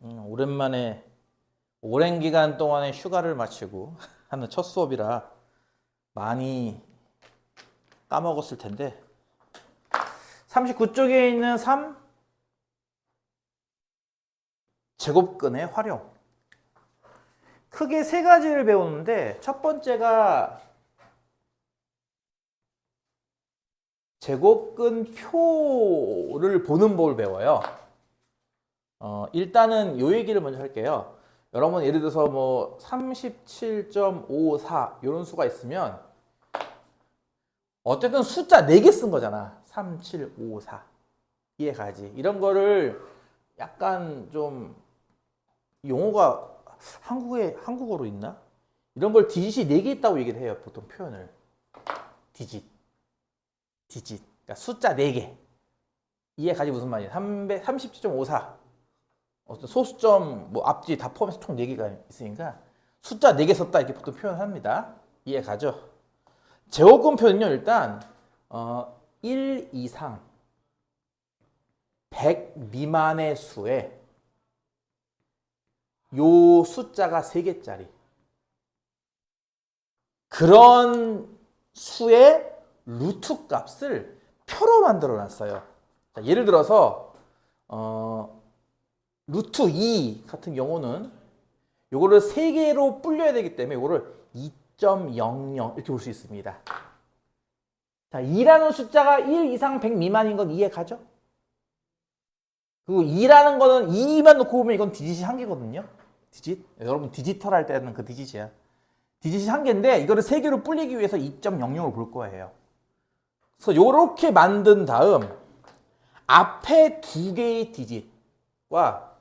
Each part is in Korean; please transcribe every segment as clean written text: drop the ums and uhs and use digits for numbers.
오랜만에 오랜 기간 동안의 휴가를 마치고 하는 첫 수업이라 많이 까먹었을 텐데 39쪽에 있는 3 제곱근의 활용 크게 세 가지를 배우는데 첫 번째가 제곱근 표를 보는 법을 배워요. 일단은 요 얘기를 먼저 할게요. 여러분 예를 들어서 뭐 37.54 이런 수가 있으면 어쨌든 숫자 4개 쓴 거잖아. 3754 이해 가지. 이런 거를 약간 좀 용어가 한국어로 있나? 이런 걸 디짓이 4개 있다고 얘기를 해요. 보통 표현을. 디짓. 그러니까 숫자 4개. 이해 가지 무슨 말이야? 37.54 어떤 소수점 뭐 앞뒤 다 포함해서 총 4개가 있으니까 숫자 4개 썼다 이렇게 보통 표현합니다. 이해 가죠? 제곱근 표는요 일단 1 이상 100 미만의 수에 요 숫자가 3개짜리 그런 수의 루트 값을 표로 만들어 놨어요. 자, 예를 들어서 루트 2 같은 경우는 요거를 3개로 불려야 되기 때문에 요거를 2.00 이렇게 볼 수 있습니다. 자, 2라는 숫자가 1 이상 100 미만인 건 이해 가죠? 그리고 2라는 거는 2만 놓고 보면 이건 디짓이 1개거든요. 디짓? 여러분 디지털 할 때는 그 디짓이야. 디짓이 1개인데 이거를 3개로 불리기 위해서 2.00을 볼 거예요. 그래서 요렇게 만든 다음 앞에 2개의 디짓과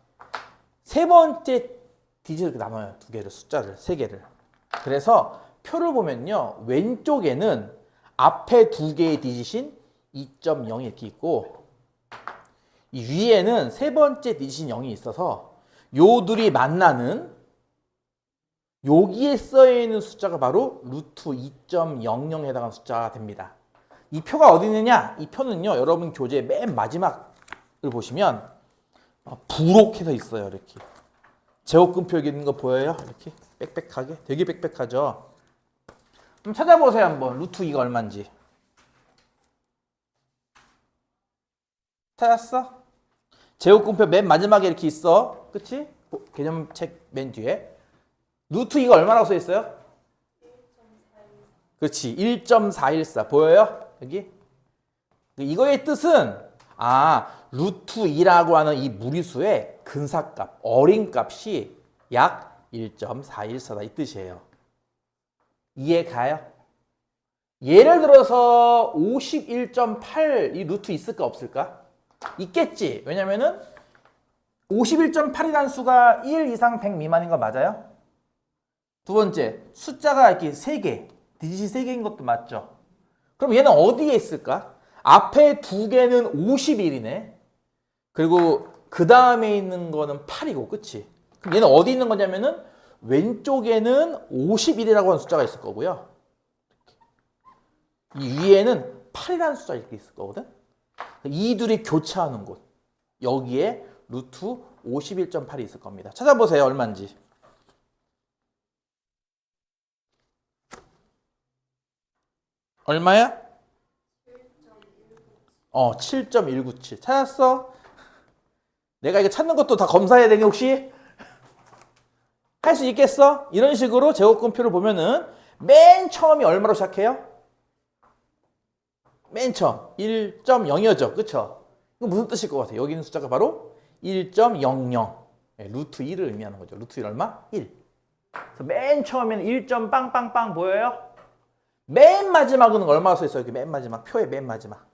세 번째 디짓을 이렇게 나눠요. 2개를 숫자를 3개를. 그래서 표를 보면요. 왼쪽에는 앞에 2개의 디짓인 2.0이 이렇게 있고 이 위에는 세 번째 디짓인 0이 있어서 요 둘이 만나는 여기에 써있는 숫자가 바로 루트 2.00에 해당하는 숫자가 됩니다. 이 표가 어디 있느냐? 이 표는요. 여러분 교재 맨 마지막을 보시면 부록해서 있어요. 이렇게. 제곱근표 여기 있는 거 보여요? 이렇게 빽빽하게. 되게 빽빽하죠? 그럼 찾아보세요. 한번. 루트 2가 얼마인지. 찾았어? 제곱근표 맨 마지막에 이렇게 있어. 그치? 개념책 맨 뒤에. 루트 2가 얼마라고 써 있어요? 그렇지. 1.414. 보여요? 여기? 이거의 뜻은 루트 2라고 하는 이 무리수의 근사값, 어림값이 약 1.414다 이 뜻이에요. 이해 가요? 예를 들어서 51.8 이 루트 있을까 없을까? 있겠지. 왜냐면은 51.8이라는 수가 1 이상 100 미만인 거 맞아요? 두 번째, 숫자가 이렇게 3개, 디짓이 3개인 것도 맞죠? 그럼 얘는 어디에 있을까? 앞에 2개는 51이네. 그리고 그 다음에 있는 거는 8이고, 그치? 그럼 얘는 어디 있는 거냐면은 왼쪽에는 51이라고 하는 숫자가 있을 거고요. 이 위에는 8이라는 숫자가 이렇게 있을 거거든? 이 둘이 교차하는 곳. 여기에 루트 51.8이 있을 겁니다. 찾아보세요. 얼마인지. 얼마야? 7.197. 찾았어? 내가 이거 찾는 것도 다 검사해야 되니 혹시? 할 수 있겠어? 이런 식으로 제곱근표를 보면은 맨 처음이 얼마로 시작해요? 맨 처음 1.0이었죠. 그쵸? 이거 무슨 뜻일 것 같아요? 여기 있는 숫자가 바로 1.00 루트 1을 의미하는 거죠. 루트 1 얼마? 1. 그래서 맨 처음에는 1. 빵빵빵 보여요? 맨 마지막은 얼마가 써 있어요? 여기 맨 마지막 표의 맨 마지막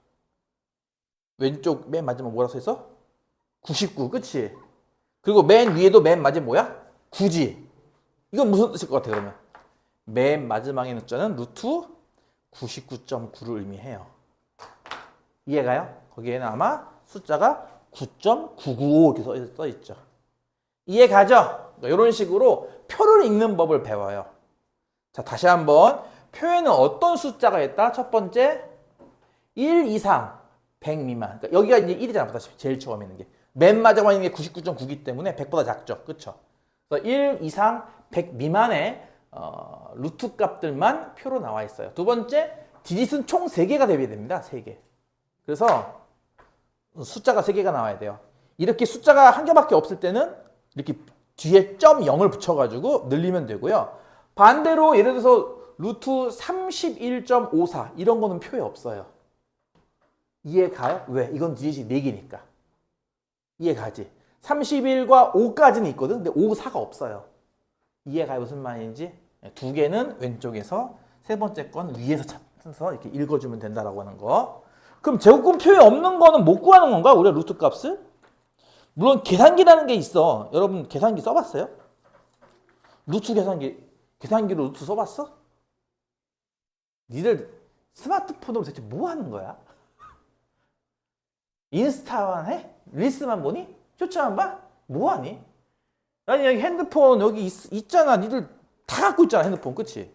왼쪽 맨 마지막 뭐라 써 있어? 99 그치? 그리고 맨 위에도 맨 마지막 뭐야? 9지. 이건 무슨 뜻일 것 같아요? 그러면 맨 마지막에 있는 숫자는 루트 99.9를 의미해요. 이해가요? 거기에는 아마 숫자가 9.995 이렇게 써 있죠. 이해가죠? 그러니까 이런 식으로 표를 읽는 법을 배워요. 자, 다시 한번 표에는 어떤 숫자가 있다? 첫 번째 1 이상 100 미만. 그러니까 여기가 이제 1이잖아. 보다시피 제일 처음에 있는 게. 맨 마지막에 있는 게 99.9이기 때문에 100보다 작죠. 그쵸? 그래서 1 이상 100 미만의 루트 값들만 표로 나와 있어요. 두 번째, 디짓은 총 3개가 대비됩니다. 3개. 그래서 숫자가 3개가 나와야 돼요. 이렇게 숫자가 한 개밖에 없을 때는 이렇게 뒤에 점 0을 붙여가지고 늘리면 되고요. 반대로 예를 들어서 루트 31.54 이런 거는 표에 없어요. 이해 가요? 왜? 이건 디짓이 4개니까. 이해 가지? 31과 5까지는 있거든. 근데 5, 4가 없어요. 이해 가요? 무슨 말인지? 2개는 왼쪽에서 세 번째 건 위에서 찾아서 이렇게 읽어주면 된다라고 하는 거. 그럼 제곱근 표에 없는 거는 못 구하는 건가? 우리가 루트 값을? 물론 계산기라는 게 있어. 여러분 계산기 써봤어요? 루트 계산기로 루트 써봤어? 니들 스마트폰으로 대체 뭐 하는 거야? 인스타만 해? 릴스만 보니? 쇼츠만 봐? 뭐 하니? 아니 여기 핸드폰 여기 있잖아. 니들 다 갖고 있잖아 핸드폰. 그치?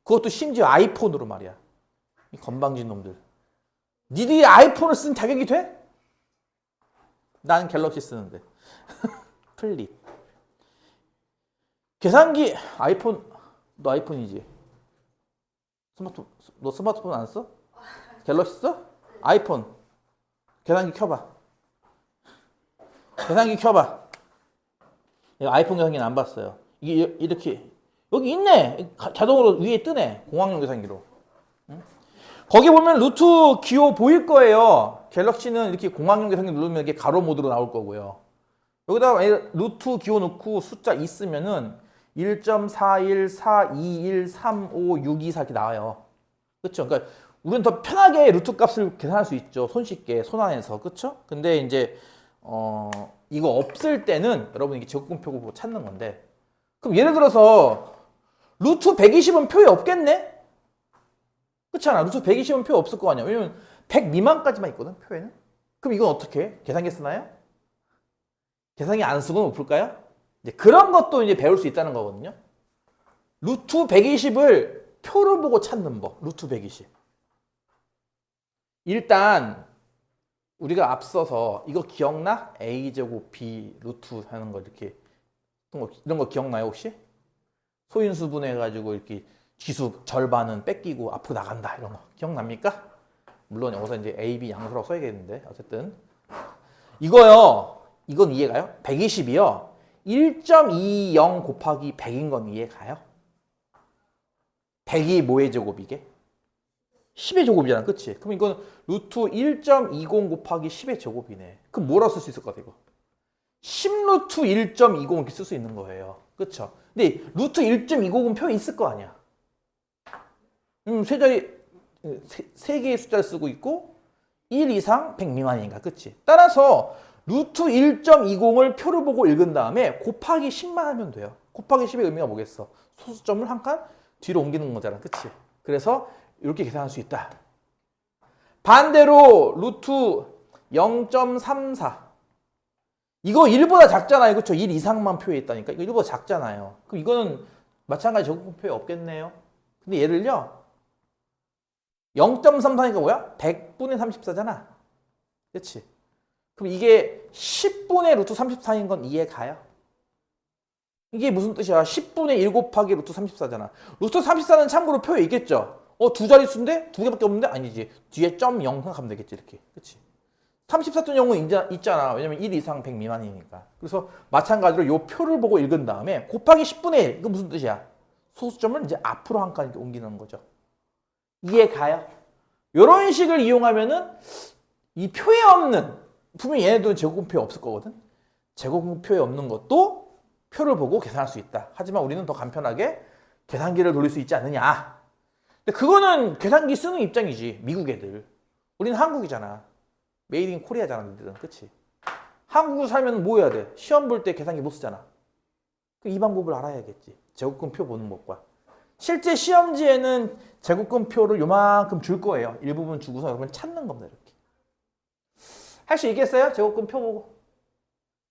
그것도 심지어 아이폰으로 말이야. 이 건방진 놈들. 니들이 아이폰을 쓴 자격이 돼? 나는 갤럭시 쓰는데. 플립. 계산기 아이폰 너 아이폰이지? 너 스마트폰 안 써? 갤럭시 써? 아이폰. 계산기 켜봐. 계산기 켜봐. 내가 아이폰 계산기는 안 봤어요. 이게 이렇게 여기 있네. 자동으로 위에 뜨네. 공학용 계산기로. 응? 거기 보면 루트 기호 보일 거예요. 갤럭시는 이렇게 공학용 계산기 누르면 이렇게 가로 모드로 나올 거고요. 여기다가 루트 기호 넣고 숫자 있으면은 1.414213562 이렇게 나와요. 그렇죠? 그러니까 우리는 더 편하게 루트 값을 계산할 수 있죠. 손쉽게 손 안에서. 그렇죠? 근데 이제 이거 없을 때는 여러분 이게 제곱근표 보고 찾는 건데 그럼 예를 들어서 루트 120은 표에 없겠네? 그렇잖아. 루트 120은 표에 없을 거 아니야. 왜냐면 100 미만까지만 있거든, 표에는. 그럼 이건 어떻게 해? 계산기 쓰나요? 계산기 안 쓰고는 못 풀까요? 이제 그런 것도 이제 배울 수 있다는 거거든요. 루트 120을 표를 보고 찾는 법. 루트 120. 일단 우리가 앞서서 이거 기억나? a제곱 b 루트 하는 거 이렇게 이런 거 기억나요 혹시? 소인수 분해가지고 이렇게 지수 절반은 뺏기고 앞으로 나간다 이런 거 기억납니까? 물론 여기서 이제 a, b 양수라고 써야겠는데 어쨌든 이거요. 이건 이해가요? 120이요. 1.20 곱하기 100인 건 이해가요? 100이 뭐의 제곱 이게? 10의 제곱이잖아. 그치? 그럼 이건 루트 1.20 곱하기 10의 제곱이네. 그럼 뭐라고 쓸 수 있을 것 같아 이거? 10루트 1.20 이렇게 쓸 수 있는 거예요. 그쵸? 근데 루트 1.20은 표에 있을 거 아니야. 세 개의 숫자를 쓰고 있고 1 이상 100 미만이니까. 그치? 따라서 루트 1.20을 표를 보고 읽은 다음에 곱하기 10만 하면 돼요. 곱하기 10의 의미가 뭐겠어? 소수점을 한 칸 뒤로 옮기는 거잖아. 그치? 그래서 이렇게 계산할 수 있다. 반대로 루트 0.34 이거 1보다 작잖아요. 그렇죠? 1 이상만 표에 있다니까. 이거 1보다 작잖아요. 그럼 이거는 마찬가지 제곱표에 없겠네요. 근데 얘를요. 0.34니까 뭐야? 100분의 34잖아. 그렇지? 그럼 이게 10분의 루트 34인 건 이해가요? 이게 무슨 뜻이야? 10분의 1 곱하기 루트 34잖아. 루트 34는 참고로 표에 있겠죠? 두 자릿수인데? 두 개밖에 없는데? 아니지. 뒤에 점 0 생각하면 되겠지, 이렇게. 그치? 34.0은 있잖아. 왜냐면 1 이상 100 미만이니까. 그래서 마찬가지로 이 표를 보고 읽은 다음에 곱하기 10분의 1. 이건 무슨 뜻이야? 소수점을 이제 앞으로 한 칸 이렇게 옮기는 거죠. 이해 가요? 이런 식을 이용하면은 이 표에 없는, 분명히 얘네들은 제곱근표에 없을 거거든? 제곱근표에 없는 것도 표를 보고 계산할 수 있다. 하지만 우리는 더 간편하게 계산기를 돌릴 수 있지 않느냐. 근데 그거는 계산기 쓰는 입장이지. 미국 애들. 우리는 한국이잖아. 메이드 인 코리아잖아. 너희들은. 그치? 한국에 살면 뭐 해야 돼? 시험 볼 때 계산기 못 쓰잖아. 이 방법을 알아야겠지. 제곱근표 보는 법과. 실제 시험지에는 제곱근표를 요만큼 줄 거예요. 일부분 주고서 여러분 찾는 겁니다. 이렇게. 할 수 있겠어요? 제곱근표 보고.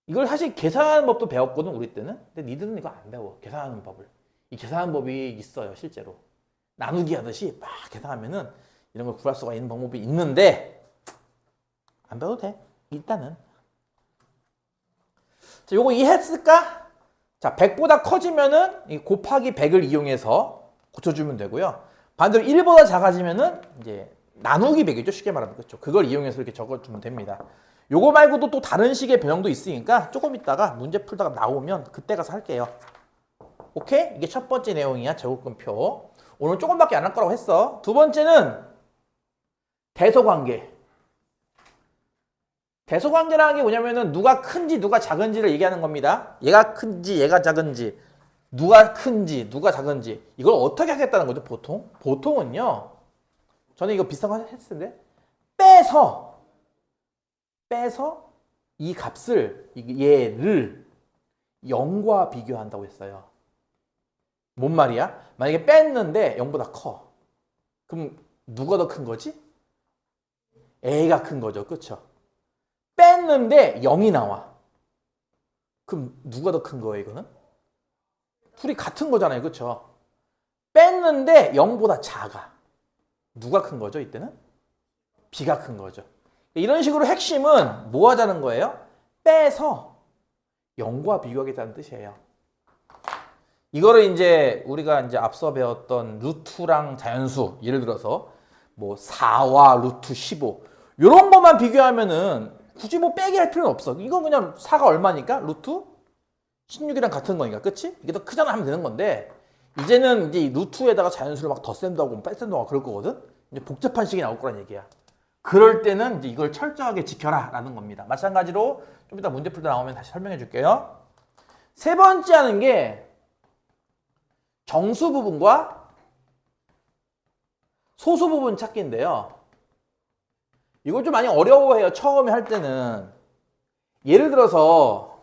이걸 사실 계산하는 법도 배웠거든 우리 때는. 근데 니들은 이거 안 배워. 계산하는 법을. 이 계산하는 법이 있어요 실제로. 나누기 하듯이 막 계산하면은 이런 걸 구할 수가 있는 방법이 있는데 안 배워도 돼. 일단은 자, 요거 이해했을까? 자, 100보다 커지면은 이 곱하기 100을 이용해서 고쳐주면 되고요. 반대로 1보다 작아지면은 이제 나누기 100이죠. 쉽게 말하면. 그렇죠. 그걸 이용해서 이렇게 적어주면 됩니다. 요거 말고도 또 다른 식의 변형도 있으니까 조금 있다가 문제 풀다가 나오면 그때 가서 할게요. 오케이? 이게 첫 번째 내용이야. 제곱근표. 오늘 조금밖에 안 할 거라고 했어. 두 번째는 대소관계. 대소관계라는 게 뭐냐면은 누가 큰지 누가 작은지를 얘기하는 겁니다. 얘가 큰지 얘가 작은지, 누가 큰지 누가 작은지 이걸 어떻게 하겠다는 거죠. 보통은요. 저는 이거 비슷한 거 했을 텐데 빼서 이 값을 얘를 0과 비교한다고 했어요. 뭔 말이야? 만약에 뺐는데 0보다 커. 그럼 누가 더 큰 거지? A가 큰 거죠. 그렇죠? 뺐는데 0이 나와. 그럼 누가 더 큰 거예요, 이거는? 둘이 같은 거잖아요. 그렇죠? 뺐는데 0보다 작아. 누가 큰 거죠, 이때는? B가 큰 거죠. 이런 식으로 핵심은 뭐 하자는 거예요? 빼서 0과 비교하겠다는 뜻이에요. 이거를 이제 우리가 이제 앞서 배웠던 루트랑 자연수, 예를 들어서 뭐 4와 루트 15 이런 것만 비교하면은 굳이 뭐 빼기 할 필요는 없어. 이건 그냥 4가 얼마니까? 루트 16이랑 같은 거니까. 그치? 이게 더 크잖아 하면 되는 건데 이제는 이제 루트에다가 자연수를 막 덧셈도 하고 뺄셈도 하고 그럴 거거든? 이제 복잡한 식이 나올 거란 얘기야. 그럴 때는 이제 이걸 철저하게 지켜라 라는 겁니다. 마찬가지로 좀 이따 문제 풀 때 나오면 다시 설명해 줄게요. 세 번째 하는 게 정수 부분과 소수 부분 찾기인데요. 이걸 좀 많이 어려워해요. 처음에 할 때는. 예를 들어서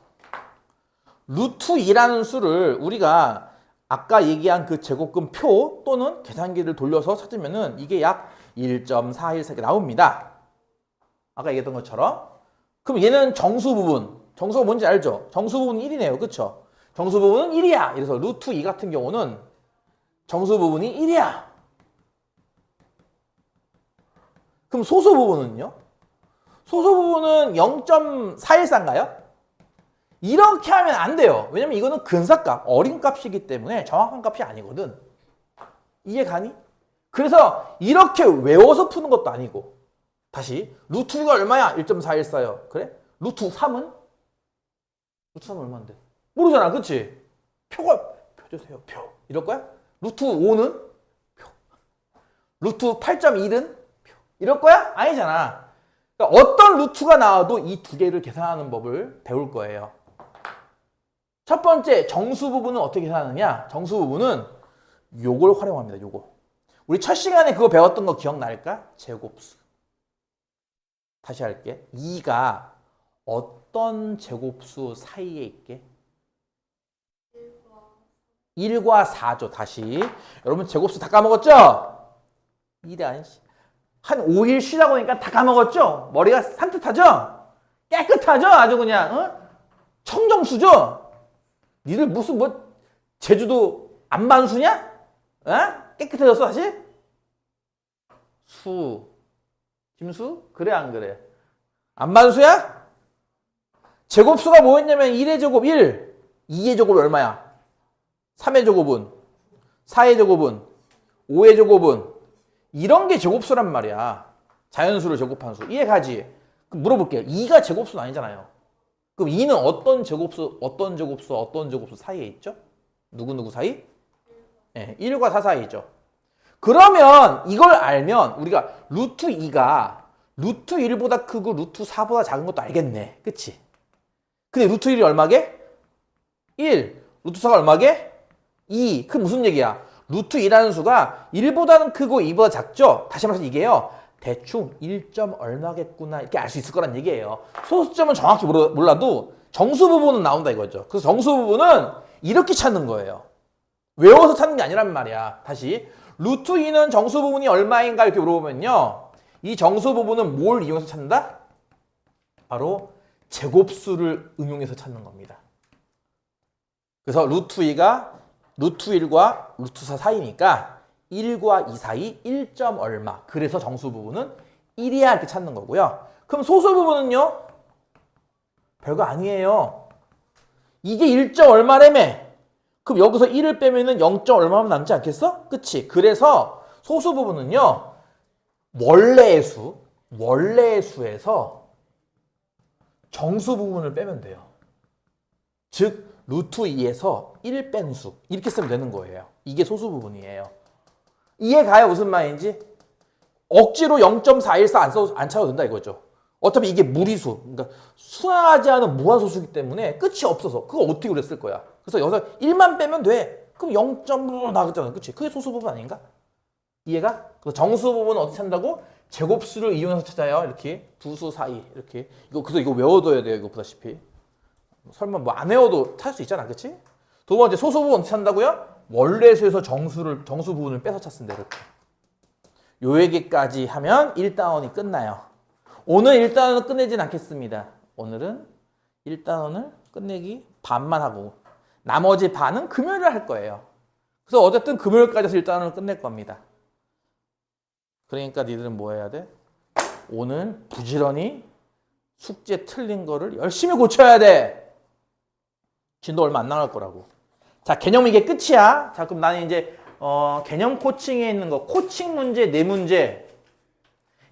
루트 2라는 수를 우리가 아까 얘기한 그 제곱근표 또는 계산기를 돌려서 찾으면은 이게 약 1.414개 나옵니다. 아까 얘기했던 것처럼. 그럼 얘는 정수 부분. 정수가 뭔지 알죠? 정수 부분은 1이네요. 그쵸? 정수 부분은 1이야. 이래서 루트 2 같은 경우는 정수 부분이 1이야. 그럼 소수 부분은요? 소수 부분은 0.414인가요? 이렇게 하면 안 돼요. 왜냐면 이거는 근사값, 어린 값이기 때문에 정확한 값이 아니거든. 이해 가니? 그래서 이렇게 외워서 푸는 것도 아니고 다시 루트 2가 얼마야? 1.414요. 그래? 루트 3은? 루트 3은 얼마인데? 모르잖아. 그치? 표 주세요. 표. 이럴 거야? 루트 5는? 표. 루트 8.1은? 표. 이럴 거야? 아니잖아. 그러니까 어떤 루트가 나와도 이 두 개를 계산하는 법을 배울 거예요. 첫 번째, 정수 부분은 어떻게 계산하느냐? 정수 부분은 요걸 활용합니다. 요거. 우리 첫 시간에 그거 배웠던 거 기억날까? 제곱수. 다시 할게. 2가 어떤 제곱수 사이에 있게? 1과 4죠. 다시. 여러분 제곱수 다 까먹었죠? 2대 한 5일 쉬다 보니까 다 까먹었죠? 머리가 산뜻하죠? 깨끗하죠? 아주 그냥 어? 청정수죠? 니들 무슨 뭐 제주도 안반수냐? 어? 깨끗해졌어 다시? 김수? 그래 안 그래? 안반수야? 제곱수가 뭐였냐면 1의 제곱 1, 2의 제곱이 얼마야? 3의 제곱은, 4의 제곱은, 5의 제곱은 이런 게 제곱수란 말이야. 자연수를 제곱한 수. 이해가지? 그럼 물어볼게요. 2가 제곱수는 아니잖아요. 그럼 2는 어떤 제곱수 사이에 있죠? 누구 사이? 네, 1과 4 사이에 있죠. 그러면 이걸 알면 우리가 루트 2가 루트 1보다 크고 루트 4보다 작은 것도 알겠네. 그치? 근데 루트 1이 얼마게? 1. 루트 4가 얼마게? 2. 그럼 무슨 얘기야? 루트 2라는 수가 1보다는 크고 2보다 작죠? 다시 말해서 이게요. 대충 1점 얼마겠구나 이렇게 알 수 있을 거란 얘기예요. 소수점은 정확히 몰라도 정수 부분은 나온다 이거죠. 그래서 정수 부분은 이렇게 찾는 거예요. 외워서 찾는 게 아니란 말이야. 다시 루트 2는 정수 부분이 얼마인가 이렇게 물어보면요. 이 정수 부분은 뭘 이용해서 찾는다? 바로 제곱수를 응용해서 찾는 겁니다. 그래서 루트 2가 루트 1과 루트 4 사이니까 1과 2 사이 1점 얼마. 그래서 정수 부분은 1이야 이렇게 찾는 거고요. 그럼 소수 부분은요? 별거 아니에요. 이게 1점 얼마라며? 그럼 여기서 1을 빼면은 0점 얼마면 남지 않겠어? 그치? 그래서 소수 부분은요, 원래의 수에서 정수 부분을 빼면 돼요. 즉, 루트 2에서 1 뺀 수. 이렇게 쓰면 되는 거예요. 이게 소수 부분이에요. 이해가요? 무슨 말인지? 억지로 0.414 안 차도 된다 이거죠. 어차피 이게 무리수, 그러니까 순항하지 않은 무한소수이기 때문에 끝이 없어서 그거 어떻게 그랬을 거야. 그래서 여기서 1만 빼면 돼. 그럼 0.5 나갔잖아. 그치? 그게 소수 부분 아닌가? 이해가? 그래서 정수 부분은 어떻게 찾는다고? 제곱수를 이용해서 찾아요. 이렇게 두 수 사이 이렇게. 그래서 이거 외워둬야 돼요. 이거 보다시피. 설마 뭐 안 외워도 찾을 수 있잖아. 그치? 두 번째 소수 부분 어떻게 찾는다고요? 원래수에서 정수 부분을 빼서 찾습니다. 이렇게. 요 얘기까지 하면 1단원이 끝나요. 오늘 1단원은 끝내진 않겠습니다. 오늘은 1단원을 끝내기 반만 하고 나머지 반은 금요일에 할 거예요. 그래서 어쨌든 금요일까지 해서 1단원을 끝낼 겁니다. 그러니까 니들은 뭐 해야 돼? 오늘 부지런히 숙제 틀린 거를 열심히 고쳐야 돼. 진도 얼마 안 나갈 거라고. 자, 개념 이게 끝이야. 자, 그럼 나는 이제 개념 코칭에 있는 거 코칭 문제 4문제,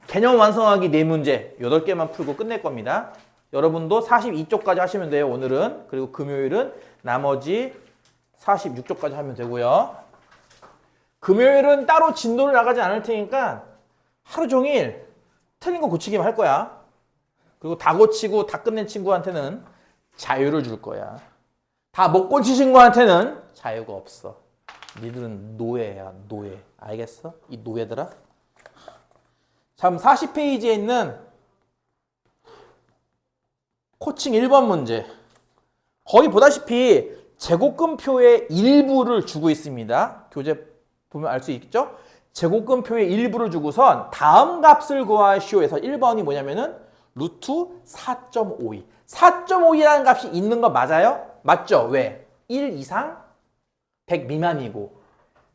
개념 완성하기 4문제 8개만 풀고 끝낼 겁니다. 여러분도 42쪽까지 하시면 돼요. 오늘은. 그리고 금요일은 나머지 46쪽까지 하면 되고요. 금요일은 따로 진도를 나가지 않을 테니까 하루 종일 틀린 거 고치기만 할 거야. 그리고 다 고치고 다 끝낸 친구한테는 자유를 줄 거야. 다 못 고친 친구한테는 자유가 없어. 니들은 노예야, 노예. 알겠어? 이 노예들아? 다음 40페이지에 있는 코칭 1번 문제. 거기 보다시피 제곱근표의 일부를 주고 있습니다. 교재 보면 알 수 있죠? 제곱근표의 일부를 주고선 다음 값을 구하시오에서 1번이 뭐냐면은 루트 4.52. 4.52라는 값이 있는 거 맞아요? 맞죠? 왜? 1 이상 100 미만이고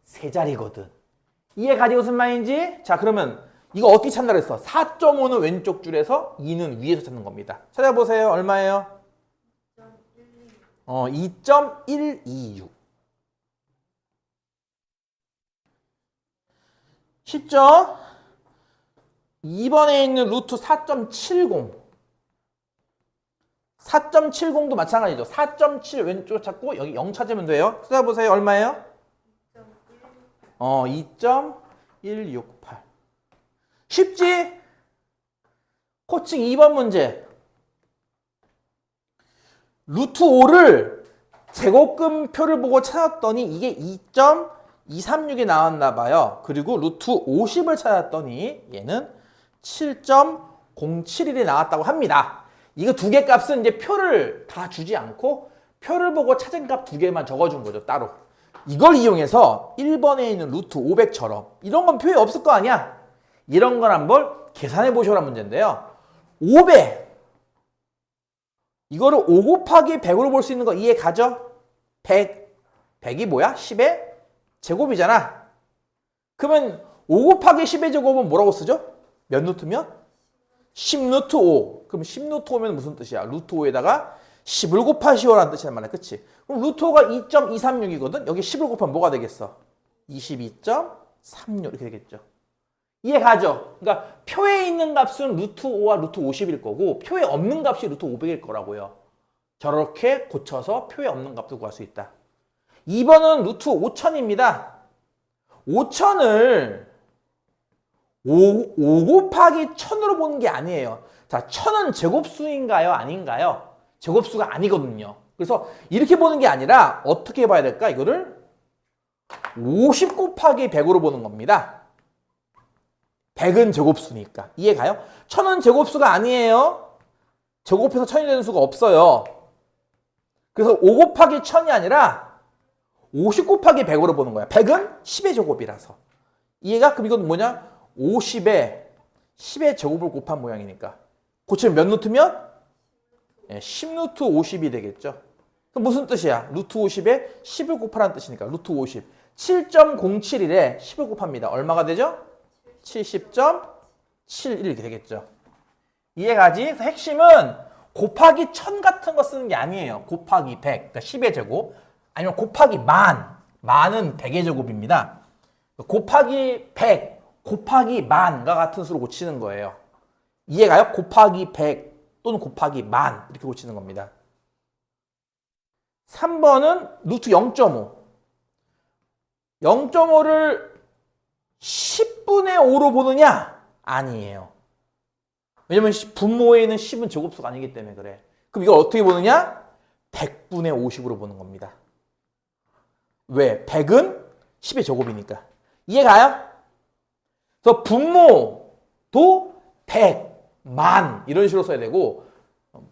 세 자리거든. 이해 가지 무슨 말인지? 자, 그러면 이거 어떻게 찾는다 그랬어? 4.5는 왼쪽 줄에서 2는 위에서 찾는 겁니다. 찾아보세요. 얼마예요? 2.126. 쉽죠? 2번에 있는 루트 4.70. 4.70도 마찬가지죠. 4.7 왼쪽 찾고 여기 0 찾으면 돼요. 찾아보세요. 얼마예요? 2.168. 쉽지? 코칭 2번 문제. 루트 5를 제곱근표를 보고 찾았더니 이게 2.236이 나왔나 봐요. 그리고 루트 50을 찾았더니 얘는 7.071이 나왔다고 합니다. 이거 두 개 값은 이제 표를 다 주지 않고 표를 보고 찾은 값 두 개만 적어준 거죠. 따로. 이걸 이용해서 1번에 있는 루트 500처럼 이런 건 표에 없을 거 아니야. 이런 걸 한번 계산해 보셔라 문제인데요. 500. 이거를 5 곱하기 100으로 볼 수 있는 거 이해 가죠? 100. 100이 뭐야? 10의 제곱이잖아. 그러면 5 곱하기 10의 제곱은 뭐라고 쓰죠? 몇 루트면? 10 루트 5. 그럼 10 루트 5면 무슨 뜻이야? 루트 5에다가 10을 곱하시오라는 뜻이란 말이야. 그치? 그럼 루트 5가 2.236이거든? 여기 10을 곱하면 뭐가 되겠어? 22.36 이렇게 되겠죠. 이해 가죠? 그러니까 표에 있는 값은 루트 5와 루트 50일 거고 표에 없는 값이 루트 500일 거라고요. 저렇게 고쳐서 표에 없는 값도 구할 수 있다. 2번은 루트 5000입니다. 5000을 5 곱하기 1000으로 보는 게 아니에요. 자, 1000은 제곱수인가요? 아닌가요? 제곱수가 아니거든요. 그래서 이렇게 보는 게 아니라 어떻게 봐야 될까? 이거를 50 곱하기 100으로 보는 겁니다. 100은 제곱수니까. 이해 가요? 1000은 제곱수가 아니에요. 제곱해서 1000이 되는 수가 없어요. 그래서 5 곱하기 1000이 아니라 50 곱하기 100으로 보는 거야. 100은 10의 제곱이라서. 이해가? 그럼 이건 뭐냐? 50에 10의 제곱을 곱한 모양이니까. 고치면 몇 루트면? 10루트 50이 되겠죠. 그럼 무슨 뜻이야? 루트 50에 10을 곱하라는 뜻이니까. 루트 50. 7.071에 10을 곱합니다. 얼마가 되죠? 70.71 이렇게 되겠죠. 이해가지? 핵심은 곱하기 1000 같은 거 쓰는 게 아니에요. 곱하기 100, 그러니까 10의 제곱, 아니면 곱하기 만은 100의 제곱입니다. 곱하기 100, 곱하기 만과 같은 수로 고치는 거예요. 이해가요? 곱하기 100 또는 곱하기 만 이렇게 고치는 겁니다. 3번은 루트 0.5. 0.5를 10분의 5로 보느냐? 아니에요. 왜냐면 분모에 있는 10은 제곱수가 아니기 때문에 그래. 그럼 이걸 어떻게 보느냐? 100분의 50으로 보는 겁니다. 왜? 100은 10의 제곱이니까. 이해가요? 그래서 분모도 100, 만 이런 식으로 써야 되고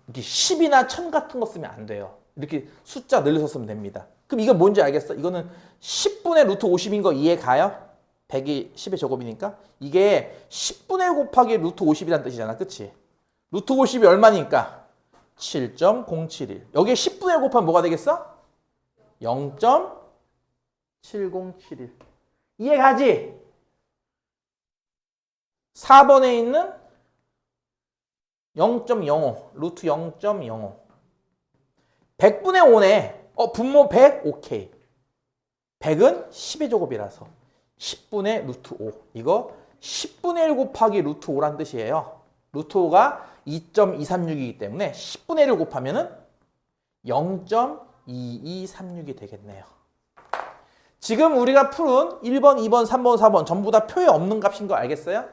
이렇게 10이나 1000 같은 거 쓰면 안 돼요. 이렇게 숫자 늘려서 쓰면 됩니다. 그럼 이건 뭔지 알겠어? 이거는 10분의 루트 50인 거 이해가요? 100이 10의 제곱이니까 이게 10분의 1 곱하기 루트 50이라는 뜻이잖아. 그치? 루트 50이 얼마니까? 7.071. 여기에 10분의 1 곱하면 뭐가 되겠어? 0.7071. 이해가지? 4번에 있는 0.05, 루트 0.05. 100분의 5네. 분모 100? 오케이. 100은 10의 제곱이라서 10분의 루트 5. 이거 10분의 1 곱하기 루트 5란 뜻이에요. 루트 5가 2.236이기 때문에 10분의 1을 곱하면은 0.2236이 되겠네요. 지금 우리가 푸른 1번, 2번, 3번, 4번 전부 다 표에 없는 값인 거 알겠어요?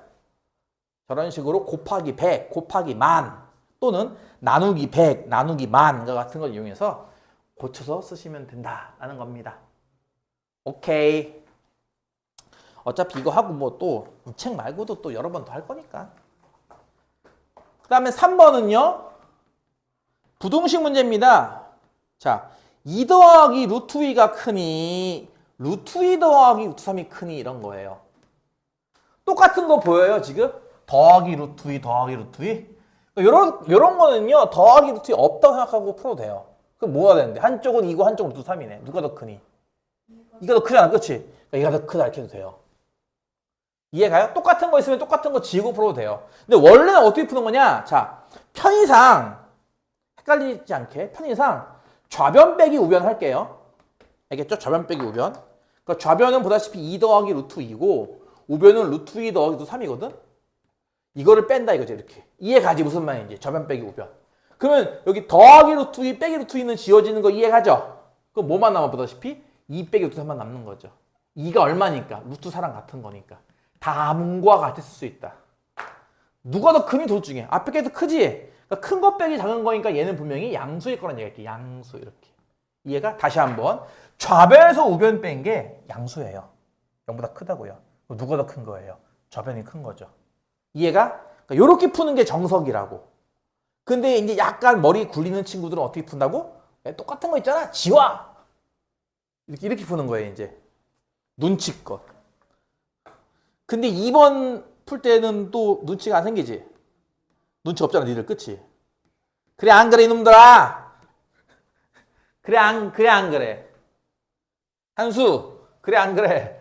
저런 식으로 곱하기 100, 곱하기 만 또는 나누기 100, 나누기 만과 같은 걸 이용해서 고쳐서 쓰시면 된다라는 겁니다. 오케이. 어차피 이거 하고 뭐 또 이 책 말고도 또 여러 번 더 할 거니까. 그 다음에 3번은요. 부동식 문제입니다. 자, 2 더하기 루트 2가 크니 루트 2 더하기 루트 3이 크니 이런 거예요. 똑같은 거 보여요 지금? 더하기 루트 2 더하기 루트 2. 요런 거는요. 더하기 루트 2 없다고 생각하고 풀어도 돼요. 그럼 뭐가 되는데? 한쪽은 2고 한쪽은 루트 3이네. 누가 더 크니? 이가 더 크잖아. 그치? 그러니까 얘가 더 크다 이렇게 해도 돼요. 이해가요? 똑같은 거 있으면 똑같은 거 지우고 풀어도 돼요. 근데 원래는 어떻게 푸는 거냐? 자, 편의상 헷갈리지 않게 편의상 좌변 빼기 우변 할게요. 알겠죠? 좌변 빼기 우변. 그러니까 좌변은 보다시피 2 더하기 루트 2고 우변은 루트 2 더하기 루트 3이거든? 이거를 뺀다 이거죠. 이렇게. 이해가지 무슨 말인지. 좌변 빼기 우변. 그러면 여기 더하기 루트 2 빼기 루트 2는 지워지는 거 이해가죠? 그럼 뭐만 남아 보다시피 2 빼기 루트 3만 남는 거죠. 2가 얼마니까? 루트 4랑 같은 거니까. 다음과 같았을 수 있다. 누가 더 크니 둘 중에? 앞에 게 더 크지? 그러니까 큰 거 빼기 작은 거니까 얘는 분명히 양수일 거란 얘기겠지. 양수 이렇게. 이해가? 다시 한번. 좌변에서 우변 뺀 게 양수예요. 0보다 크다고요. 누가 더 큰 거예요? 좌변이 큰 거죠. 이해가? 그러니까 이렇게 푸는 게 정석이라고. 근데 이제 약간 머리 굴리는 친구들은 어떻게 푼다고? 똑같은 거 있잖아. 지워! 이렇게 푸는 거예요, 이제. 눈치껏. 근데 2번 풀 때는 또 눈치가 안 생기지? 눈치 없잖아, 니들. 그치? 그래, 안 그래, 이놈들아? 그래, 안 그래? 한수, 그래, 안 그래?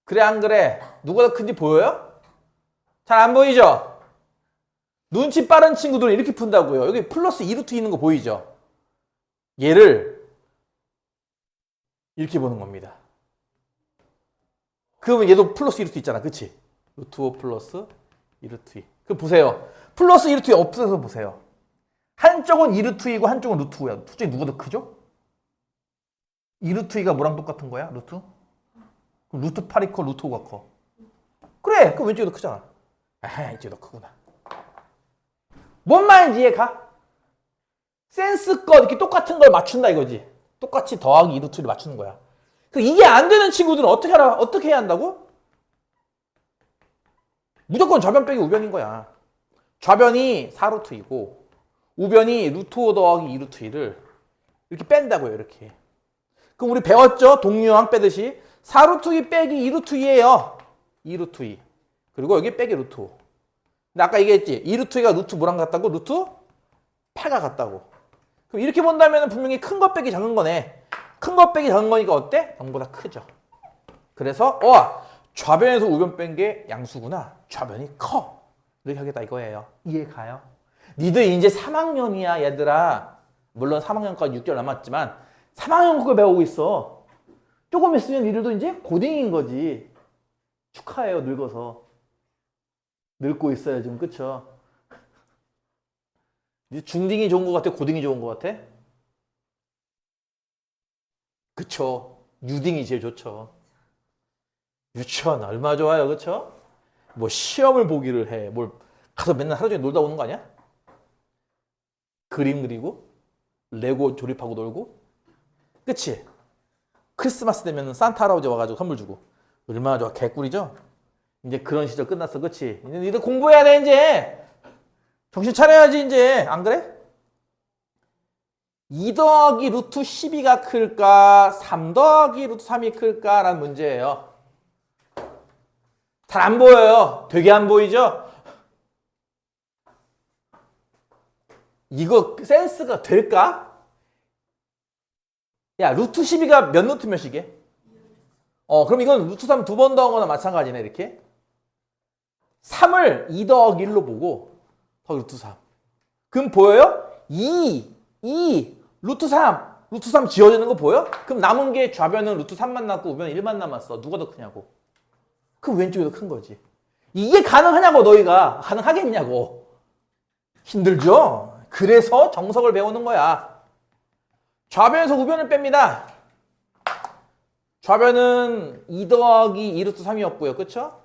그래, 안 그래? 누가 더 큰지 보여요? 잘 안 보이죠? 눈치 빠른 친구들은 이렇게 푼다고요. 여기 플러스 2루트 있는 거 보이죠? 얘를 이렇게 보는 겁니다. 그러면 얘도 플러스 2루트 있잖아. 그치? 루트 5 플러스 2루트 2. 그럼 보세요. 플러스 2루트 2 없어서 보세요. 한쪽은 2루트 2고 한쪽은 루트 5야. 둘 중에 누가 더 크죠? 2루트 2가 뭐랑 똑같은 거야? 루트? 그럼 루트 8이 커? 루트 5가 커? 그래! 그럼 왼쪽이 더 크잖아. 에헤, 이쪽이 더 크구나. 뭔 말인지 이해가? 센스껏 이렇게 똑같은 걸 맞춘다 이거지. 똑같이 더하기 2루트를 맞추는 거야. 이게 안 되는 친구들은 어떻게 해야 한다고? 무조건 좌변 빼기 우변인 거야. 좌변이 4루트이고 우변이 루트 5 더하기 2루트 2를 이렇게 뺀다고요. 이렇게. 그럼 우리 배웠죠? 동류항 빼듯이 4루트 2 빼기 2루트 2예요. 2루트 2. 그리고 여기 빼기 루트 5. 근데 아까 얘기했지? 2루트 2가 루트 뭐랑 같다고? 루트 8가 같다고. 그럼 이렇게 본다면 분명히 큰 거 빼기 작은 거네. 큰 거 빼기 작은 거니까 어때? 0보다 크죠. 그래서 좌변에서 우변 뺀 게 양수구나. 좌변이 커. 이렇게 하겠다 이거예요. 이해 가요? 니들 이제 3학년이야, 얘들아. 물론 3학년까지 6개월 남았지만 3학년 거 배우고 있어. 조금 있으면 니들도 이제 고딩인 거지. 축하해요, 늙어서. 늙고 있어요, 지금. 그쵸? 중딩이 좋은 것 같아? 고딩이 좋은 것 같아? 그쵸? 유딩이 제일 좋죠. 유치원 얼마 좋아요, 그쵸? 뭐 시험을 보기를 해. 뭘 가서 맨날 하루 종일 놀다 오는 거 아니야? 그림 그리고 레고 조립하고 놀고. 그치? 크리스마스 되면 산타 할아버지 와가지고 선물 주고. 얼마나 좋아. 개꿀이죠? 이제 그런 시절 끝났어. 그치? 이제 니들 공부해야 돼, 이제. 정신 차려야지, 이제. 안 그래? 2 더하기 루트 12가 클까? 3 더하기 루트 3이 클까? 라는 문제예요. 잘 안 보여요. 되게 안 보이죠? 이거 센스가 될까? 야, 루트 12가 몇 루트 몇이게? 그럼 이건 루트 3 두 번 더한 거나 마찬가지네, 이렇게. 3을 2 더하기 1로 보고, 더하기 루트 3. 그럼 보여요? 2, 루트 3. 루트 3 지워지는 거 보여? 그럼 남은 게 좌변은 루트 3만 남고 우변은 1만 남았어. 누가 더 크냐고. 그럼 왼쪽이 더 큰 거지. 이게 가능하냐고, 너희가. 가능하겠냐고. 힘들죠? 그래서 정석을 배우는 거야. 좌변에서 우변을 뺍니다. 좌변은 2 더하기 2 루트 3이었고요. 그쵸?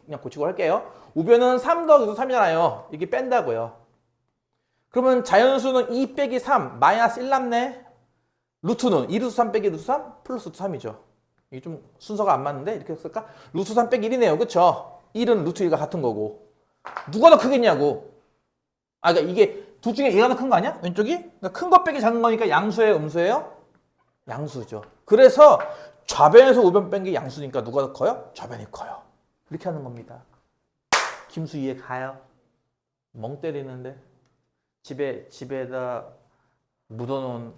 그냥 고치고 할게요. 우변은 3 더하기 루트 3이잖아요. 이게 뺀다고요. 그러면 자연수는 2 빼기 3, 마이너스 1 남네. 루트는 2 루트 3 빼기 루트 3, 플러스 루트 3이죠. 이게 좀 순서가 안 맞는데? 이렇게 했을까? 루트 3 빼기 1이네요. 그쵸? 1은 루트 1과 같은 거고. 누가 더 크겠냐고. 그러니까 이게 둘 중에 얘가 더 큰 거 아니야? 왼쪽이? 그러니까 큰 거 빼기 작은 거니까 양수예요, 음수예요? 양수죠. 그래서 좌변에서 우변 뺀 게 양수니까 누가 더 커요? 좌변이 커요. 이렇게 하는 겁니다. 김수 이해 가요? 멍 때리는데 집에다 묻어놓은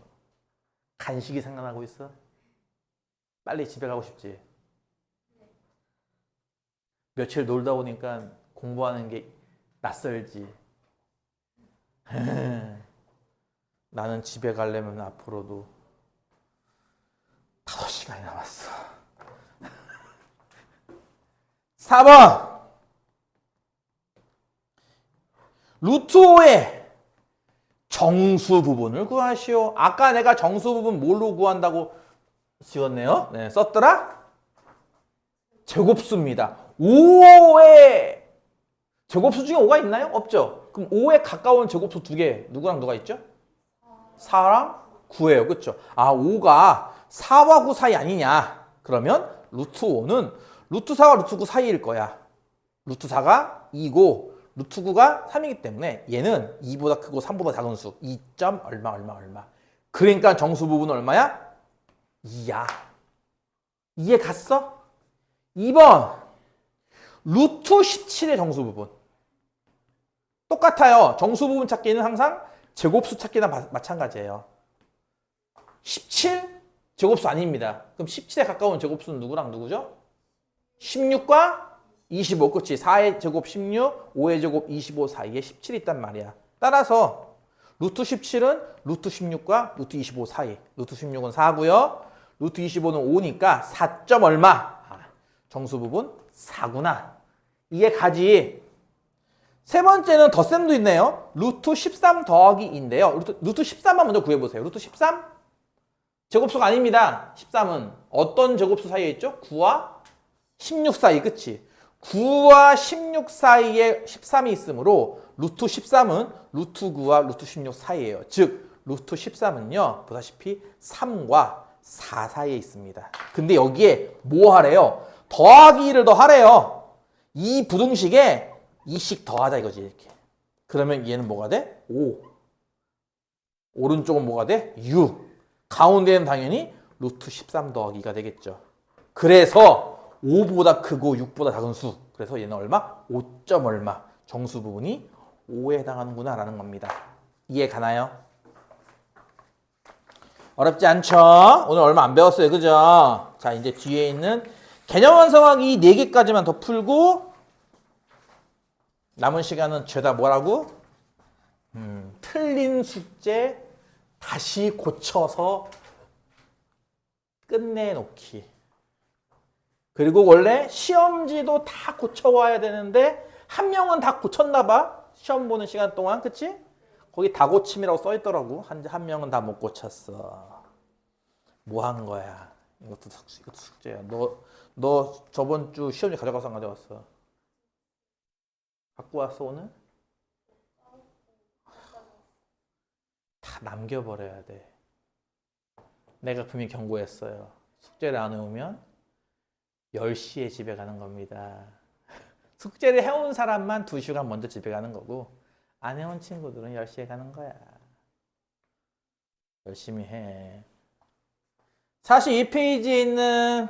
간식이 생각나고 있어? 빨리 집에 가고 싶지? 며칠 놀다 오니까 공부하는 게 낯설지. 나는 집에 가려면 앞으로도 5시간이 남았어. 4번 루트 5의 정수 부분을 구하시오. 아까 내가 정수 부분 뭘로 구한다고 지웠네요. 네, 썼더라? 제곱수입니다. 5의 제곱수 중에 5가 있나요? 없죠. 그럼 5에 가까운 제곱수 2개 누구랑 누가 있죠? 4랑 9예요. 그렇죠? 5가 4와 9 사이 아니냐? 그러면 루트 5는 루트 4와 루트 9 사이일 거야. 루트 4가 2고 루트 9가 3이기 때문에 얘는 2보다 크고 3보다 작은 수 2. 얼마. 그러니까 정수 부분은 얼마야? 2야. 이해 갔어? 2번 루트 17의 정수 부분. 똑같아요. 정수 부분 찾기는 항상 제곱수 찾기나 마찬가지예요. 17 제곱수 아닙니다. 그럼 17에 가까운 제곱수는 누구랑 누구죠? 16과 25. 그렇지. 4의 제곱 16, 5의 제곱 25 사이에 17이 있단 말이야. 따라서 루트 17은 루트 16과 루트 25 사이. 루트 16은 4고요. 루트 25는 5니까 4. 얼마? 정수 부분 4구나. 이해 가지? 세 번째는 덧셈도 있네요. 루트 13 더하기 2인데요. 루트 13만 먼저 구해보세요. 루트 13? 제곱수가 아닙니다. 13은 어떤 제곱수 사이에 있죠? 9와 16 사이. 그치? 9와 16 사이에 13이 있으므로 루트 13은 루트 9와 루트 16 사이예요. 즉 루트 13은요. 보다시피 3과 4 사이에 있습니다. 근데 여기에 뭐 하래요? 더하기 1을 더 하래요. 이 부등식에 2씩 더하자 이거지. 이렇게. 그러면 얘는 뭐가 돼? 5. 오른쪽은 뭐가 돼? 6. 가운데는 당연히 루트 13 더하기 2가 되겠죠. 그래서 5보다 크고 6보다 작은 수. 그래서 얘는 얼마? 5. 얼마. 정수 부분이 5에 해당하는구나 라는 겁니다. 이해 가나요? 어렵지 않죠? 오늘 얼마 안 배웠어요. 그죠? 자, 이제 뒤에 있는 개념 완성하기 4개까지만 더 풀고 남은 시간은 죄다 뭐라고? 틀린 숙제 다시 고쳐서 끝내놓기. 그리고 원래 시험지도 다 고쳐와야 되는데 한 명은 다 고쳤나 봐. 시험 보는 시간 동안. 그치? 거기 다 고침이라고 써있더라고. 한 명은 다 못 고쳤어. 뭐 한 거야? 이것도 숙제야. 너 저번 주 시험지 가져가서 안 가져갔어? 갖고 왔어 오늘? 다 남겨버려야 돼. 내가 분명히 경고했어요. 숙제를 안 해오면 10시에 집에 가는 겁니다. 숙제를 해온 사람만 2시간 먼저 집에 가는 거고 안 해온 친구들은 10시에 가는 거야. 열심히 해. 42페이지에 있는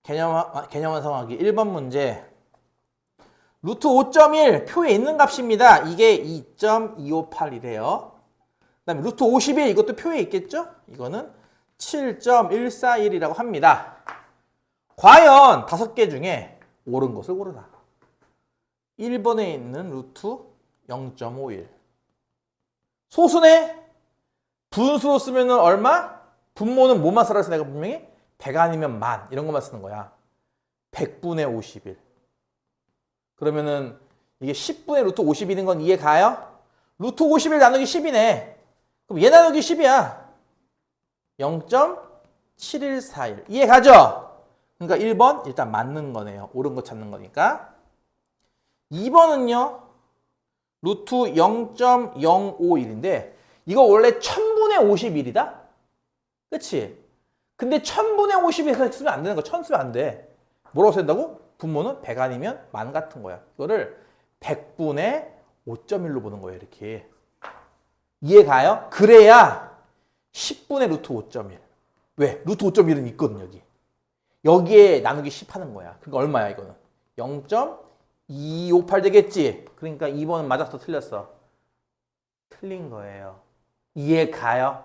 개념 완성하기 1번 문제. 루트 5.1 표에 있는 값입니다. 이게 2.258이래요. 그 다음에 루트 51 이것도 표에 있겠죠? 이거는 7.141이라고 합니다. 과연 5개 중에 옳은 것을 고르라. 1번에 있는 루트 0.51. 소수네? 분수로 쓰면 얼마? 분모는 뭐만 쓰라 했어 내가 분명히? 100 아니면 만 이런 것만 쓰는 거야. 100분의 51. 그러면은 이게 10분의 루트 50일인 건 이해 가요? 루트 51 나누기 10이네. 그럼 얘 나누기 10이야. 0.7141. 이해 가죠? 그러니까 1번 일단 맞는 거네요. 옳은 거 찾는 거니까. 2번은요. 루트 0.051인데 이거 원래 1000분의 51이다? 그치? 근데 1000분의 50에서 쓰면 안 되는 거. 1000 쓰면 안 돼. 뭐라고 쓴다고? 분모는 100 아니면 만 같은 거야. 이거를 100분의 5.1로 보는 거예요. 이렇게. 이해 가요? 그래야 10분의 루트 5.1. 왜? 루트 5.1은 있거든 여기. 여기에 나누기 10 하는 거야. 그러니까 얼마야 이거는? 0.258 되겠지? 그러니까 2번은 맞았어 틀렸어? 틀린 거예요. 이해 가요?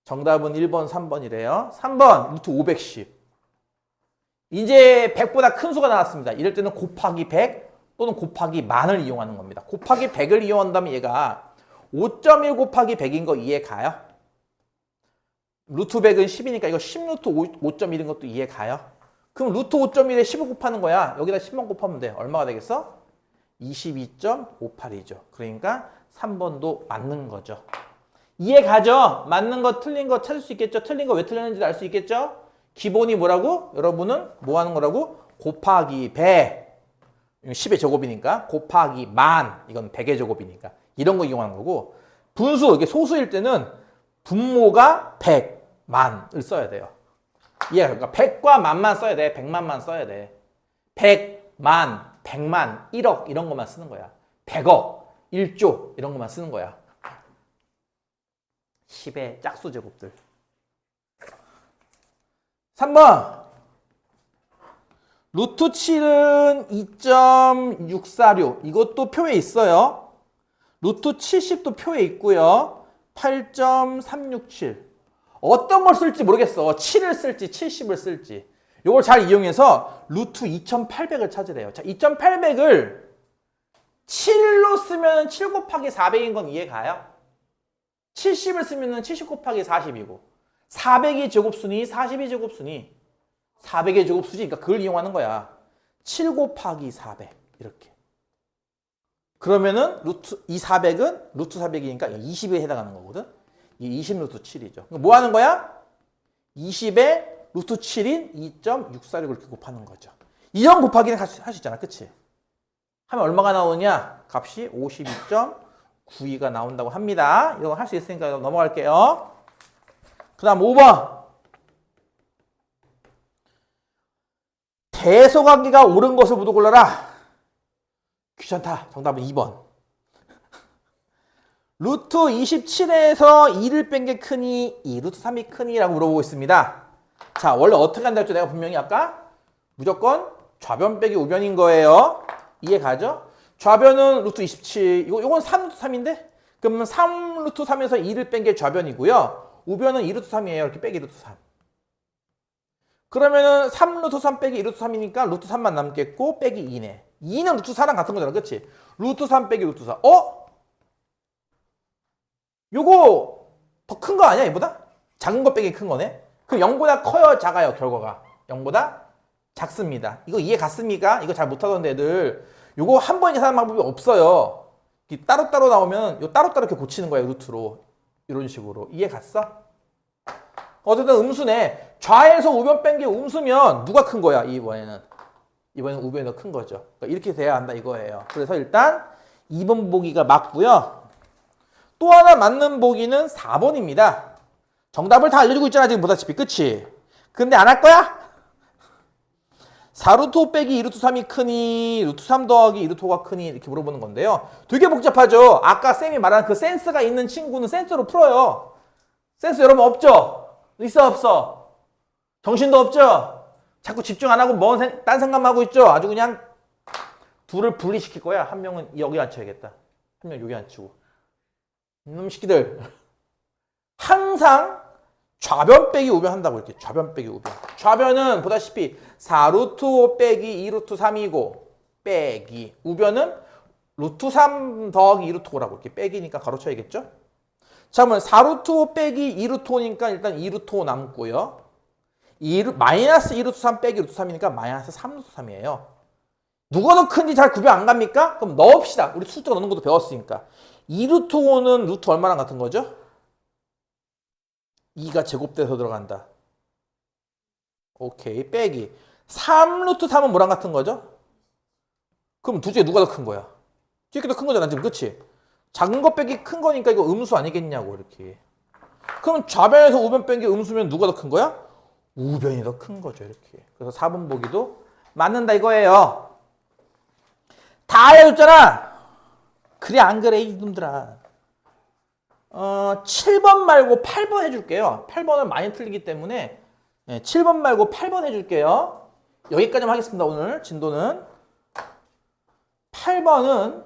정답은 1번, 3번이래요. 3번 루트 510. 이제 100보다 큰 수가 나왔습니다. 이럴 때는 곱하기 100 또는 곱하기 만을 이용하는 겁니다. 곱하기 100을 이용한다면 얘가 5.1 곱하기 100인 거 이해 가요? 루트 100은 10이니까 이거 10루트 5.1인 것도 이해 가요? 그럼 루트 5.1에 10을 곱하는 거야. 여기다 10만 곱하면 돼. 얼마가 되겠어? 22.58이죠. 그러니까 3번도 맞는 거죠. 이해 가죠? 맞는 거 틀린 거 찾을 수 있겠죠? 틀린 거 왜 틀렸는지 알 수 있겠죠? 기본이 뭐라고? 여러분은 뭐 하는 거라고? 곱하기 100. 10의 제곱이니까. 곱하기 만. 이건 100의 제곱이니까. 이런 거 이용하는 거고. 분수, 이게 소수일 때는 분모가 100, 만을 써야 돼요. 그러니까 100과 만만 써야 돼. 100만만 써야 돼. 100, 만, 100만, 1억 이런 것만 쓰는 거야. 100억, 1조 이런 것만 쓰는 거야. 10의 짝수 제곱들. 3번. 루트 7은 2.646. 이것도 표에 있어요. 루트 70도 표에 있고요. 8.367. 어떤 걸 쓸지 모르겠어. 7을 쓸지 70을 쓸지. 이걸 잘 이용해서 루트 2800을 찾으래요. 자, 2800을 7로 쓰면 7 곱하기 400인 건 이해 가요? 70을 쓰면 70 곱하기 40이고 400이 제곱수니 40이 제곱수니 400의 제곱수지. 그러니까 그걸 이용하는 거야. 7 곱하기 400 이렇게. 그러면은 이 400은 루트 400이니까 20에 해당하는 거거든. 이게 20 루트 7이죠. 그러니까 뭐 하는 거야? 20에 루트 7인 2.646을 이렇게 곱하는 거죠. 이런 곱하기는 할 수 있잖아. 그치? 하면 얼마가 나오느냐? 값이 52.92가 나온다고 합니다. 이거 할 수 있으니까 넘어갈게요. 그 다음 5번. 대소관계가 옳은 것을 모두 골라라. 귀찮다. 정답은 2번. 루트 27에서 2를 뺀 게 크니 2, 루트 3이 크니 라고 물어보고 있습니다. 자, 원래 어떻게 한다 했죠? 내가 분명히 아까 무조건 좌변 빼기 우변인 거예요. 이해 가죠? 좌변은 루트 27, 이건 3루트 3인데? 그러면 3루트 3에서 2를 뺀 게 좌변이고요. 우변은 2루트 3이에요. 이렇게 빼기 루트 3. 그러면은 3루트 3 빼기 2루트 3이니까 루트 3만 남겠고 빼기 2네. 2는 루트 4랑 같은 거잖아. 그치? 루트 3 빼기 루트 4. 요거 더 큰 거 아니야, 얘보다? 작은 거 빼기 큰 거네? 그럼 0보다 커요, 작아요, 결과가? 0보다 작습니다. 이거 이해 갔습니까? 이거 잘 못하던데 애들. 요거 한 번에 계산하는 방법이 없어요. 따로따로 나오면 요 따로따로 이렇게 고치는 거예요, 루트로. 이런 식으로. 이해 갔어? 어쨌든 음수네. 좌에서 우변 뺀 게 음수면 누가 큰 거야, 이번에는? 이번에는 우변이 더 큰 거죠. 그러니까 이렇게 돼야 한다 이거예요. 그래서 일단 2번 보기가 맞고요. 또 하나 맞는 보기는 4번입니다. 정답을 다 알려주고 있잖아, 지금 보다시피. 그치? 근데 안 할 거야? 4루트 5 빼기 2루트 3이 크니 루트 3 더하기 2루트 5가 크니 이렇게 물어보는 건데요. 되게 복잡하죠? 아까 쌤이 말한 그 센스가 있는 친구는 센스로 풀어요. 센스 여러분 없죠? 있어 없어? 정신도 없죠? 자꾸 집중 안 하고 딴 생각만 하고 있죠? 아주 그냥 둘을 분리시킬 거야. 한 명은 여기 앉혀야겠다. 한 명 여기 앉히고. 이놈 새끼들. 항상 좌변 빼기 우변 한다고 이렇게. 좌변 빼기 우변. 좌변은 보다시피 4루트 5 빼기 2루트 3이고 빼기. 우변은 루트 3 더하기 2루트 5라고 이렇게 빼기니까 가로쳐야겠죠? 자, 그러면 4루트 5 빼기 2루트 5니까 일단 2루트 5 남고요. 마이너스 2루트 3 빼기 루트 3이니까 마이너스 3루트 3이에요. 누가 더 큰지 잘 구별 안 갑니까? 그럼 넣읍시다. 우리 숫자 넣는 것도 배웠으니까. 2루트 5는 루트 얼마랑 같은 거죠? 2가 제곱돼서 들어간다. 오케이. 빼기. 3루트 3은 뭐랑 같은 거죠? 그럼 둘 중에 누가 더 큰 거야? 이렇게 더 큰 거잖아, 지금. 그치? 작은 거 빼기 큰 거니까 이거 음수 아니겠냐고, 이렇게. 그럼 좌변에서 우변 뺀 게 음수면 누가 더 큰 거야? 우변이 더 큰 거죠, 이렇게. 그래서 4번 보기도 맞는다 이거예요. 다 알려줬잖아. 그래, 안 그래, 이놈들아. 7번 말고 8번 해줄게요. 8번은 많이 틀리기 때문에 7번 말고 8번 해줄게요. 여기까지만 하겠습니다, 오늘 진도는. 8번은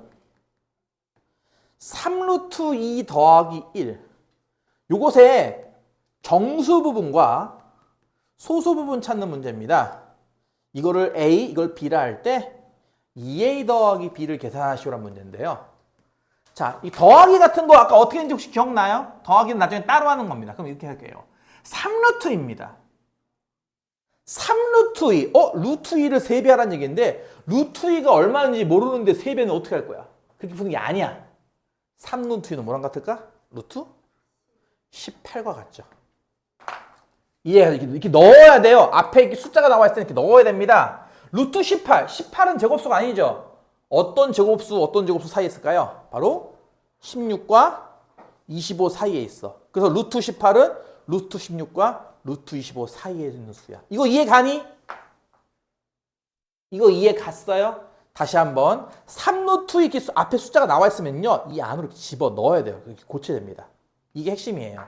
3루트 2 더하기 1. 요것에 정수 부분과 소수 부분 찾는 문제입니다. 이거를 A, 이걸 B라 할 때 2A 더하기 B를 계산하시오란 문제인데요. 자, 이 더하기 같은 거 아까 어떻게 했는지 혹시 기억나요? 더하기는 나중에 따로 하는 겁니다. 그럼 이렇게 할게요. 3루트입니다. 3루트 2. 루트 2를 3배 하라는 얘기인데 루트 2가 얼마인지 모르는데 3배는 어떻게 할 거야? 그렇게 푸는 게 아니야. 3루트 2는 뭐랑 같을까? 루트 18과 같죠. 이렇게 넣어야 돼요. 앞에 이렇게 숫자가 나와 있을 때 이렇게 넣어야 됩니다. 루트 18. 18은 제곱수가 아니죠. 어떤 제곱수 사이에 있을까요? 바로 16과 25 사이에 있어. 그래서 루트 18은 루트 16과 루트 25 사이에 있는 수야. 이거 이해 가니? 이거 이해 갔어요? 다시 한번 3루트 이렇게 앞에 숫자가 나와 있으면요. 이 안으로 집어 넣어야 돼요. 이렇게 고쳐야 됩니다. 이게 핵심이에요.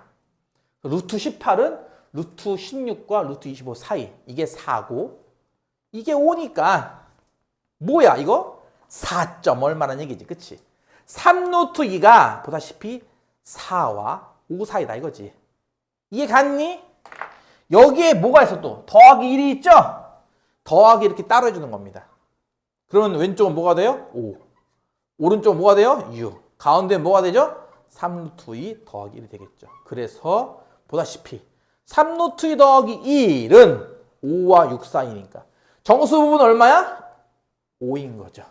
루트 18은 루트 16과 루트 25 사이. 이게 4고 이게 5니까 뭐야 이거? 4점 얼마라는 얘기지. 그치? 3루트 2가 보다시피 4와 5 사이다 이거지. 이해 갔니? 여기에 뭐가 있어 또? 더하기 1이 있죠? 더하기 이렇게 따로 해주는 겁니다. 그러면 왼쪽은 뭐가 돼요? 5. 오른쪽은 뭐가 돼요? 6. 가운데는 뭐가 되죠? 3루트 2 더하기 1이 되겠죠. 그래서 보다시피 3루트 2 더하기 1은 5와 6 사이니까 정수 부분 얼마야? 5인 거죠.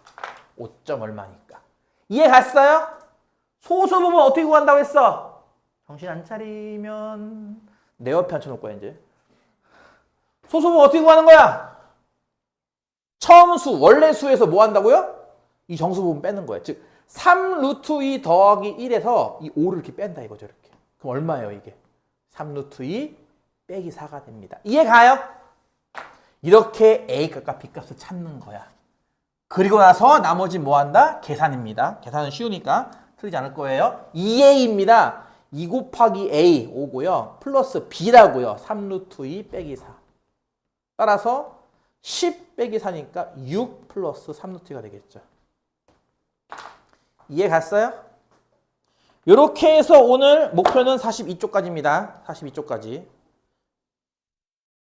5점 얼마니까. 이해 갔어요? 소수 부분 어떻게 구한다고 했어? 정신 안 차리면 내 옆에 앉혀놓을 거야 이제. 소수 부분 어떻게 구하는 거야? 처음 수, 원래 수에서 뭐 한다고요? 이 정수 부분 빼는 거야. 즉 3루트 2 더하기 1에서 이 5를 이렇게 뺀다 이거죠. 이렇게. 그럼 얼마예요 이게? 3루트 2 빼기 4가 됩니다. 이해 가요? 이렇게 A값과 B값을 찾는 거야. 그리고 나서 나머지 뭐 한다? 계산입니다. 계산은 쉬우니까 틀리지 않을 거예요. 2A입니다. 2 곱하기 A 5고요. 플러스 B라고요. 3루트 2 빼기 4. 따라서 10 빼기 4니까 6 플러스 3루트 2가 되겠죠. 이해 갔어요? 이렇게 해서 오늘 목표는 42쪽까지입니다. 42쪽까지.